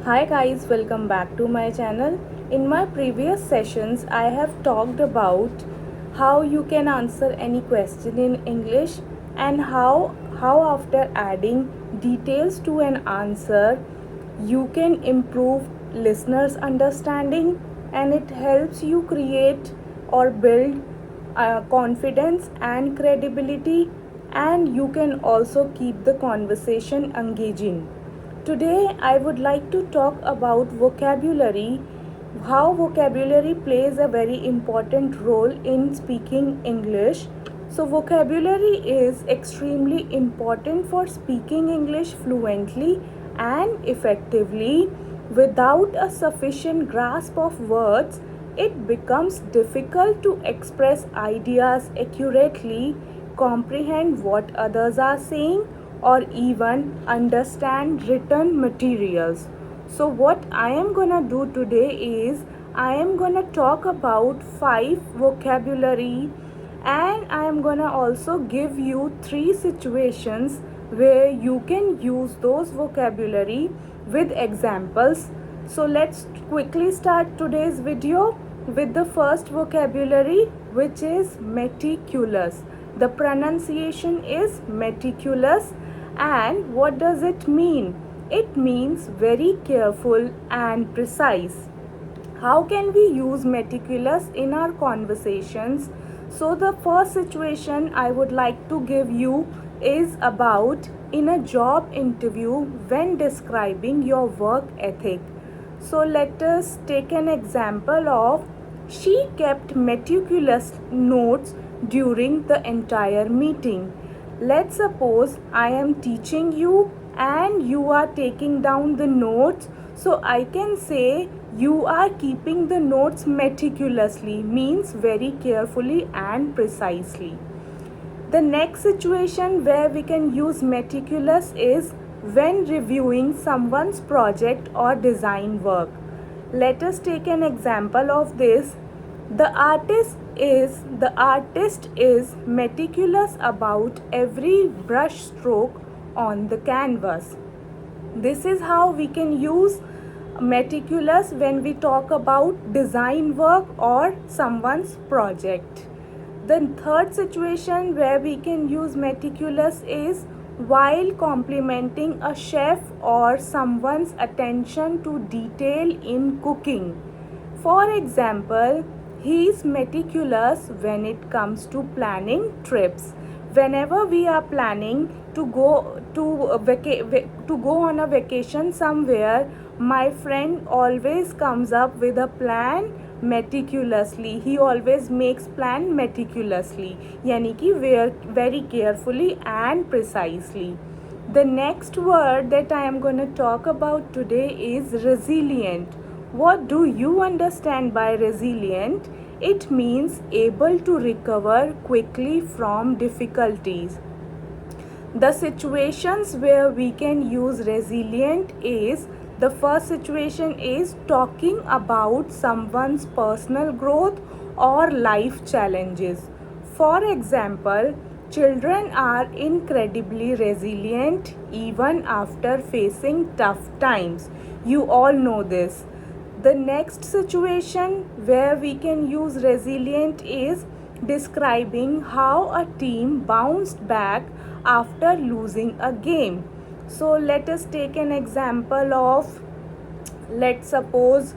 Hi guys, welcome back to my channel. In my previous sessions, I have talked about how you can answer any question in English and how after adding details to an answer, you can improve listeners' understanding and it helps you create or build confidence and credibility, and you can also keep the conversation engaging. Today, I would like to talk about vocabulary, how vocabulary plays a very important role in speaking English. So, vocabulary is extremely important for speaking English fluently and effectively. Without a sufficient grasp of words, it becomes difficult to express ideas accurately, comprehend what others are saying, or even understand written materials. So, what I am gonna do today is I am gonna talk about 5 vocabulary, and I am gonna also give you 3 situations where you can use those vocabulary with examples. So, let's quickly start today's video with the first vocabulary, which is meticulous. The pronunciation is meticulous. And what does it mean? It means very careful and precise. How can we use meticulous in our conversations? So, the first situation I would like to give you is about in a job interview when describing your work ethic. So, let us take an example of she kept meticulous notes during the entire meeting. Let's suppose I am teaching you and you are taking down the notes. So I can say you are keeping the notes meticulously, means very carefully and precisely. The next situation where we can use meticulous is when reviewing someone's project or design work. Let us take an example of this. The artist is meticulous about every brush stroke on the canvas. This is how we can use meticulous when we talk about design work or someone's project. The third situation where we can use meticulous is while complimenting a chef or someone's attention to detail in cooking. For example, he is meticulous when it comes to planning trips. Whenever we are planning to go on a vacation somewhere, my friend always comes up with a plan meticulously. He always makes plan meticulously, yani ki very carefully and precisely. The next word that I am going to talk about today is resilient. What do you understand by resilient? It means able to recover quickly from difficulties. The situations where we can use resilient is, the first situation is talking about someone's personal growth or life challenges. For example, children are incredibly resilient even after facing tough times. You all know this. The next situation where we can use resilient is describing how a team bounced back after losing a game. So let us take an example of, let's suppose,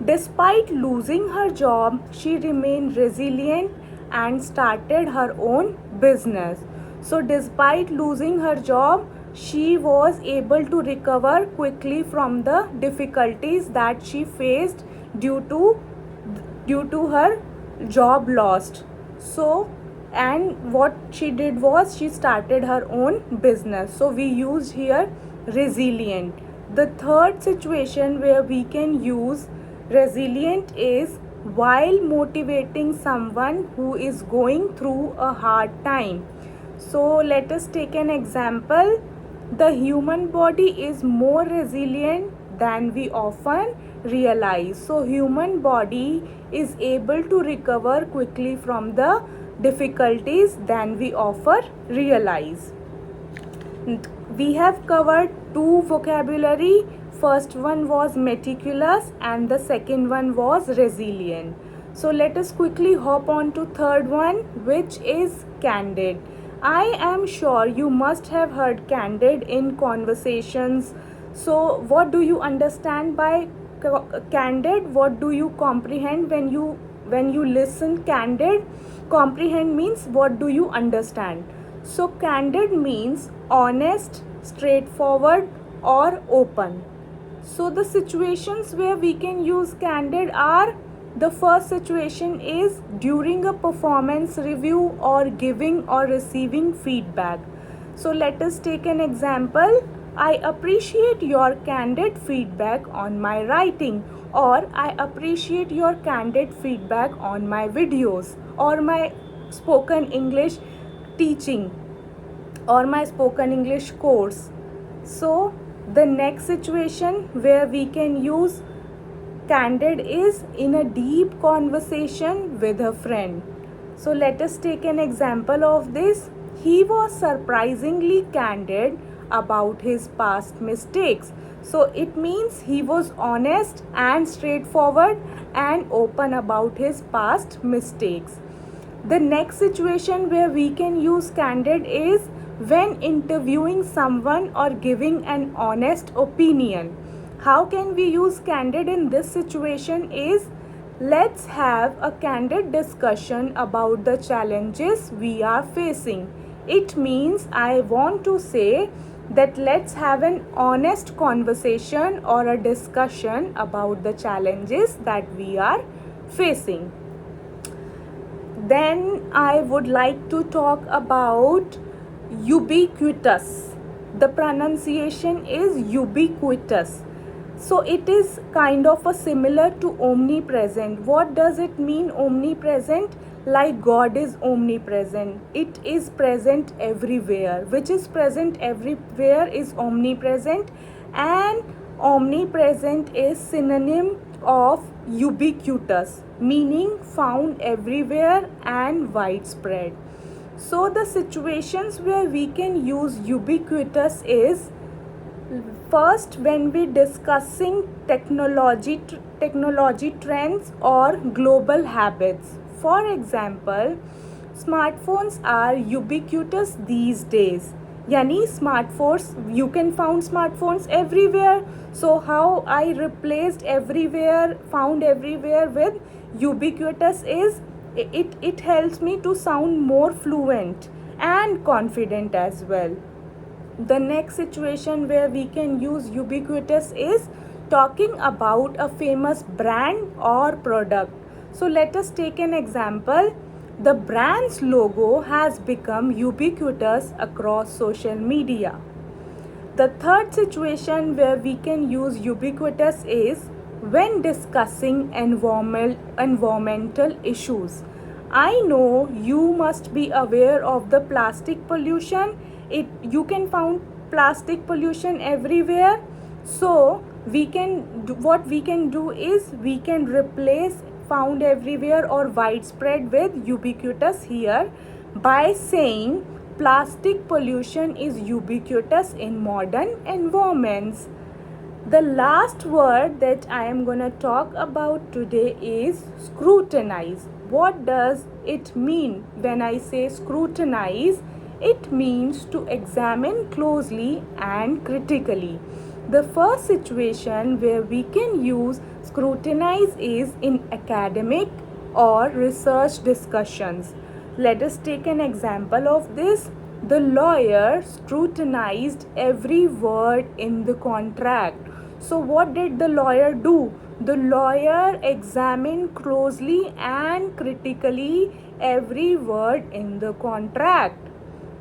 despite losing her job, she remained resilient and started her own business. So despite losing her job, she was able to recover quickly from the difficulties that she faced due to her job lost. So, and what she did was she started her own business. So we used here resilient. The third situation where we can use resilient is while motivating someone who is going through a hard time. So let us take an example. The human body is more resilient than we often realize. So human body is able to recover quickly from the difficulties than we often realize. We have covered 2 vocabulary. first one was meticulous and the second one was resilient. So let us quickly hop on to third one, which is candid. I am sure you must have heard candid in conversations. So what do you understand by candid? What do you comprehend when you listen candid? Comprehend means what do you understand? So candid means honest, straightforward or open. So the situations where we can use candid are, the first situation is during a performance review or giving or receiving feedback. So let us take an example. I appreciate your candid feedback on my writing, or I appreciate your candid feedback on my videos or my spoken English teaching or my spoken English course. So the next situation where we can use candid is in a deep conversation with a friend. So let us take an example of this. He was surprisingly candid about his past mistakes. So it means he was honest and straightforward and open about his past mistakes. The next situation where we can use candid is when interviewing someone or giving an honest opinion. How can we use candid in this situation is, let's have a candid discussion about the challenges we are facing. It means I want to say that let's have an honest conversation or a discussion about the challenges that we are facing. Then I would like to talk about ubiquitous. The pronunciation is ubiquitous. So it is kind of a similar to omnipresent. What does it mean, omnipresent? Like God is omnipresent. It is present everywhere. Which is present everywhere is omnipresent, and omnipresent is synonym of ubiquitous, meaning found everywhere and widespread. So the situations where we can use ubiquitous is, first when we discussing technology trends or global habits. For example, smartphones are ubiquitous these days. Yani smartphones, you can found smartphones everywhere. So how I replaced everywhere, found everywhere with ubiquitous is, it helps me to sound more fluent and confident as well. The next situation where we can use ubiquitous is talking about a famous brand or product. So let us take an example. The brand's logo has become ubiquitous across social media. The third situation where we can use ubiquitous is when discussing environmental issues. I know you must be aware of the plastic pollution. You can find plastic pollution everywhere. So what we can do is we can replace found everywhere or widespread with ubiquitous here by saying plastic pollution is ubiquitous in modern environments. The last word that I am going to talk about today is scrutinize. What does it mean when I say scrutinize? It means to examine closely and critically. The first situation where we can use scrutinize is in academic or research discussions. Let us take an example of this. The lawyer scrutinized every word in the contract. So what did the lawyer do? The lawyer examined closely and critically every word in the contract.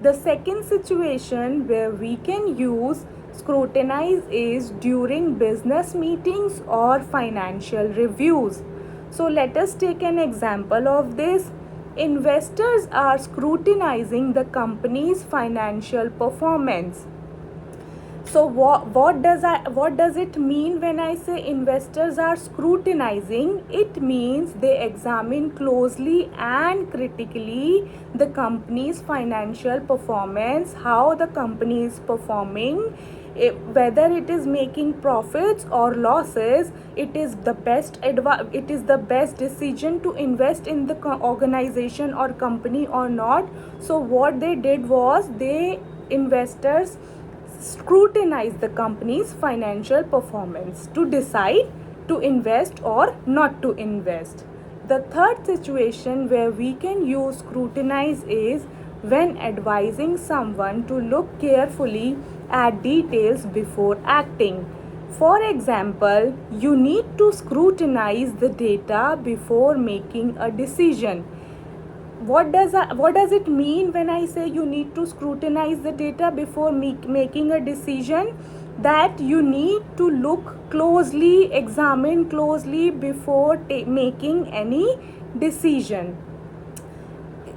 The second situation where we can use scrutinize is during business meetings or financial reviews. So let us take an example of this. Investors are scrutinizing the company's financial performance. So what does it mean when I say investors are scrutinizing? It means they examine closely and critically the company's financial performance, how the company is performing whether it is making profits or losses, it is the best decision to invest in the organization or company or not. So what they did was, investors scrutinize the company's financial performance to decide to invest or not to invest. The third situation where we can use scrutinize is when advising someone to look carefully at details before acting. For example, you need to scrutinize the data before making a decision. What does it mean when I say you need to scrutinize the data before making a decision? That you need to look closely, examine closely before making any decision.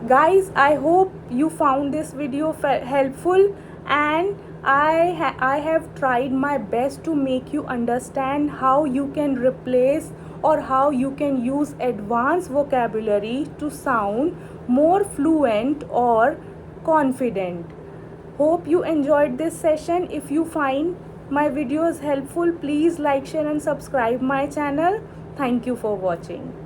Guys, I hope you found this video helpful, and I have tried my best to make you understand how you can replace or how you can use advanced vocabulary to sound more fluent or confident. Hope you enjoyed this session. If you find my videos helpful, please like, share and subscribe my channel. Thank you for watching.